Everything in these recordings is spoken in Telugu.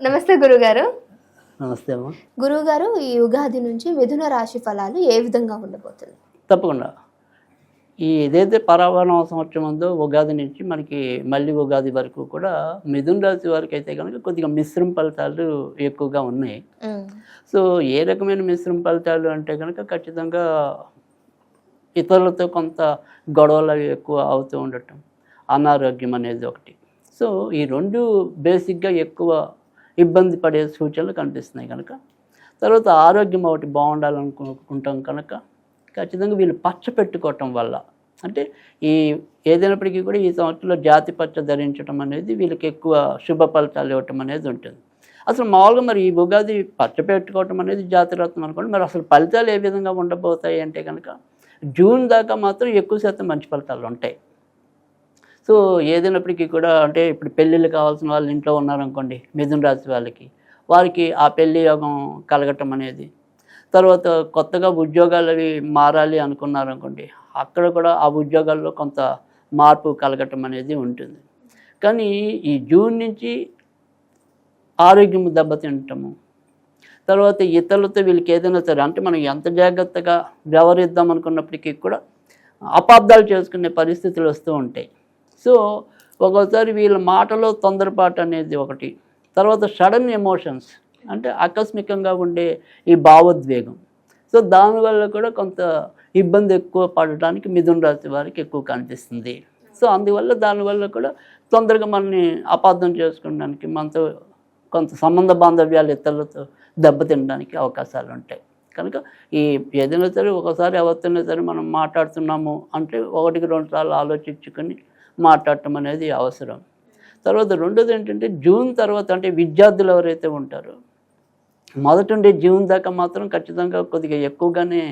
నమస్తే గురుగారు. నమస్తే అమ్మ. గురుగారు, ఈ ఉగాది నుంచి మిథున రాశి ఫలాలు ఏ విధంగా ఉండబోతుంది? తప్పకుండా. ఏదైతే పరావణ సంవత్సరం ఉందో ఉగాది నుంచి మనకి మళ్ళీ ఉగాది వరకు కూడా మిథున రాశి వారికి అయితే కనుక కొద్దిగా మిశ్రమ ఫలితాలు ఎక్కువగా ఉన్నాయి. సో ఏ రకమైన మిశ్రమ ఫలితాలు అంటే కనుక ఖచ్చితంగా ఇతరులతో కొంత గొడవలు అవి ఎక్కువ అవుతూ ఉండటం, అనారోగ్యం అనేది ఒకటి. సో ఈ రెండు బేసిక్గా ఎక్కువ ఇబ్బంది పడే సూచనలు కనిపిస్తున్నాయి కనుక, తర్వాత ఆరోగ్యం ఒకటి బాగుండాలనుకుంటాం కనుక ఖచ్చితంగా వీళ్ళు పచ్చ పెట్టుకోవటం వల్ల, అంటే ఈ ఏదైనప్పటికీ కూడా ఈ సంవత్సరంలో జాతి పచ్చ ధరించడం అనేది వీళ్ళకి ఎక్కువ శుభ ఫలితాలు ఇవ్వటం అనేది ఉంటుంది. అసలు మామూలుగా మరి ఈ ఉగాది పచ్చ పెట్టుకోవటం అనేది జాతిరత్నం అనుకోండి. మరి అసలు ఫలితాలు ఏ విధంగా ఉండబోతాయి అంటే కనుక జూన్ దాకా మాత్రం ఎక్కువ శాతం మంచి ఫలితాలు ఉంటాయి. సో ఏదైనప్పటికీ కూడా అంటే ఇప్పుడు పెళ్ళిళ్ళు కావాల్సిన వాళ్ళు ఇంట్లో ఉన్నారనుకోండి, మిథున రాశి వారికి ఆ పెళ్లి యోగం కలగటం అనేది, తర్వాత కొత్తగా ఉద్యోగాలు అవి మారాలి అనుకున్నారనుకోండి, అక్కడ కూడా ఆ ఉద్యోగాల్లో కొంత మార్పు కలగటం అనేది ఉంటుంది. కానీ ఈ జూన్ నుంచి ఆరోగ్యం దెబ్బతింటము, తర్వాత ఇతరులతో వీళ్ళకి ఏదైనా సరే అంటే మనం ఎంత జాగ్రత్తగా వ్యవహరిద్దాం అనుకున్నప్పటికీ కూడా అపార్థాలు చేసుకునే పరిస్థితులు వస్తూ ఉంటాయి. సో ఒక్కోసారి వీళ్ళ మాటలో తొందరపాటు అనేది ఒకటి, తర్వాత సడన్ ఎమోషన్స్ అంటే ఆకస్మికంగా ఉండే ఈ భావోద్వేగం. సో దానివల్ల కూడా కొంత ఇబ్బంది ఎక్కువ పడటానికి మిథున రాశి వారికి ఎక్కువ కనిపిస్తుంది. సో అందువల్ల దానివల్ల కూడా తొందరగా మనని అపార్థం చేసుకోవడానికి, మనతో కొంత సంబంధ బాంధవ్యాలు ఇతరులతో దెబ్బతినడానికి అవకాశాలు ఉంటాయి. కనుక ఈ ఏదైనా సరే ఒకసారి ఎవరితోనే సరే మనం మాట్లాడుతున్నాము అంటే 1-2 సార్లు ఆలోచించుకొని మాట్లాడటం అనేది అవసరం. తర్వాత రెండోది ఏంటంటే జూన్ తర్వాత అంటే విద్యార్థులు ఎవరైతే ఉంటారో మొదటి నుండి జూన్ దాకా మాత్రం ఖచ్చితంగా కొద్దిగా ఎక్కువగానే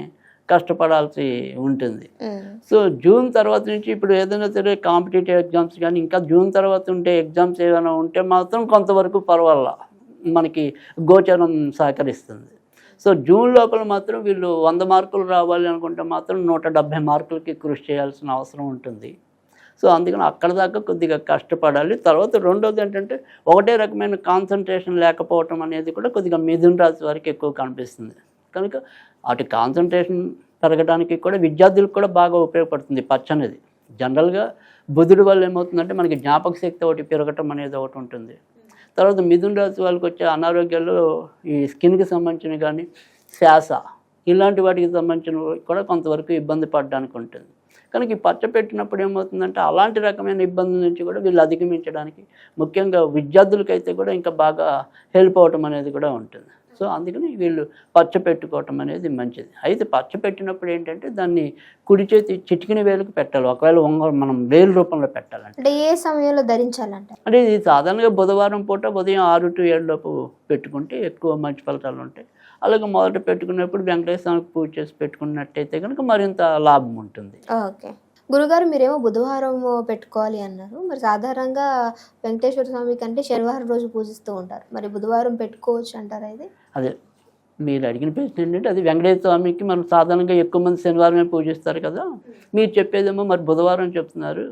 కష్టపడాల్సి ఉంటుంది. సో జూన్ తర్వాత నుంచి ఇప్పుడు ఏదైనా సరే కాంపిటేటివ్ ఎగ్జామ్స్ కానీ ఇంకా జూన్ తర్వాత ఉండే ఎగ్జామ్స్ ఏమైనా ఉంటే మాత్రం కొంతవరకు పర్వాలా మనకి గోచరం సహకరిస్తుంది. సో జూన్ లోపల మాత్రం వీళ్ళు 100 మార్కులు రావాలి అనుకుంటే మాత్రం 170 మార్కులకి కృషి చేయాల్సిన అవసరం ఉంటుంది. సో అందుకని అక్కడ దాకా కొద్దిగా కష్టపడాలి. తర్వాత రెండోది ఏంటంటే ఒకటే రకమైన కాన్సన్ట్రేషన్ లేకపోవటం అనేది కూడా కొద్దిగా మిథున రాశి వారికి ఎక్కువ కనిపిస్తుంది. కనుక అటు కాన్సన్ట్రేషన్ పెరగడానికి కూడా విద్యార్థులకు కూడా బాగా ఉపయోగపడుతుంది పచ్చ అనేది. జనరల్గా బుధుడి వల్ల ఏమవుతుందంటే మనకి జ్ఞాపక శక్తి ఒకటి పెరగటం అనేది ఒకటి ఉంటుంది. తర్వాత మిథున రాశి వాళ్ళకి వచ్చే అనారోగ్యాలు ఈ స్కిన్కి సంబంధించినవి కానీ, శ్వాస ఇలాంటి వాటికి సంబంధించినవి కూడా కొంతవరకు ఇబ్బంది పడడానికి ఉంటుంది. కనుక ఈ పచ్చ పెట్టినప్పుడు ఏమవుతుందంటే అలాంటి రకమైన ఇబ్బందుల నుంచి కూడా వీళ్ళు అధిగమించడానికి, ముఖ్యంగా విద్యార్థులకైతే కూడా ఇంకా బాగా హెల్ప్ అవటం అనేది కూడా ఉంటుంది. సో అందుకని వీళ్ళు పచ్చ పెట్టుకోవటం అనేది మంచిది. అయితే పచ్చ పెట్టినప్పుడు ఏంటంటే దాన్ని కుడి చేతి చిటికిన వేలుకు పెట్టాలి. ఒకవేళ మనం వేలు రూపంలో పెట్టాలంటే, అంటే ఏ సమయంలో ధరించాలంటే, అంటే ఇది సాధారణంగా బుధవారం పూట ఉదయం 6 to 7 లోపు పెట్టుకుంటే ఎక్కువ మంచి ఫలితాలు ఉంటాయి. అలాగే మొదట పెట్టుకున్నప్పుడు వెంకటేశ్వరానికి పూజ చేసి పెట్టుకున్నట్టయితే కనుక మరింత లాభం ఉంటుంది. ఓకే గురుగారు, మీరేమో బుధవారం పెట్టుకోవాలి అన్నారు. మరి సాధారణంగా వెంకటేశ్వర స్వామి కంటే శనివారం రోజు పూజిస్తూ ఉంటారు. మరి బుధవారం పెట్టుకోవచ్చు అంటారా? ఇది అదే మీరు అడిగిన ప్రశ్న ఏంటంటే, అది వెంకటేశ్వర స్వామికి మనం సాధారణంగా ఎక్కువ మంది శనివారమే పూజిస్తారు కదా, మీరు చెప్పేదేమో మరి బుధవారం చెప్తున్నారు.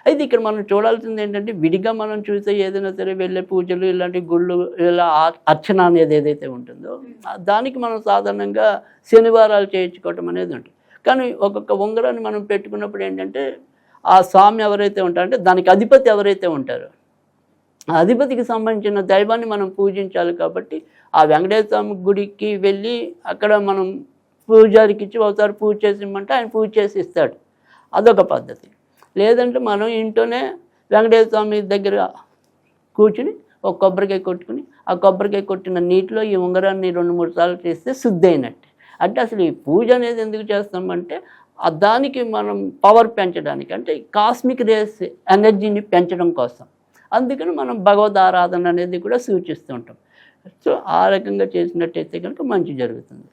అయితే ఇక్కడ మనం చూడాల్సింది ఏంటంటే, విడిగా మనం చూసే ఏదైనా సరే వెళ్ళే పూజలు ఇలాంటి గుళ్ళు ఇలా అర్చన అనేది ఏదైతే ఉంటుందో దానికి మనం సాధారణంగా శనివారాలు చేయించుకోవటం అనేది ఉంటుంది. కానీ ఒక్కొక్క ఉంగరాన్ని మనం పెట్టుకున్నప్పుడు ఏంటంటే ఆ స్వామి ఎవరైతే ఉంటారంటే దానికి అధిపతి ఎవరైతే ఉంటారో ఆ అధిపతికి సంబంధించిన దైవాన్ని మనం పూజించాలి. కాబట్టి ఆ వెంకటేశ్వర స్వామి గుడికి వెళ్ళి అక్కడ మనం పూజారికి ఇచ్చి ఒకసారి పూజ చేసి ఇమ్మంటే ఆయన పూజ చేసి ఇస్తాడు, అదొక పద్ధతి. లేదంటే మనం ఇంట్లోనే వెంకటేశ్వర స్వామి దగ్గర కూర్చుని ఒక కొబ్బరికాయ కొట్టుకుని ఆ కొబ్బరికాయ కొట్టిన నీటిలో ఈ ఉంగరాన్ని 2-3 సార్లు చేస్తే శుద్ధి అయినట్టే. అంటే అసలు ఈ పూజ అనేది ఎందుకు చేస్తామంటే దానికి మనం పవర్ పెంచడానికి, అంటే కాస్మిక్ రేస్ ఎనర్జీని పెంచడం కోసం. అందుకని మనం భగవద్ ఆరాధన అనేది కూడా సూచిస్తూ ఉంటాం. సో ఆ రకంగా చేసినట్టయితే కనుక మంచి జరుగుతుంది.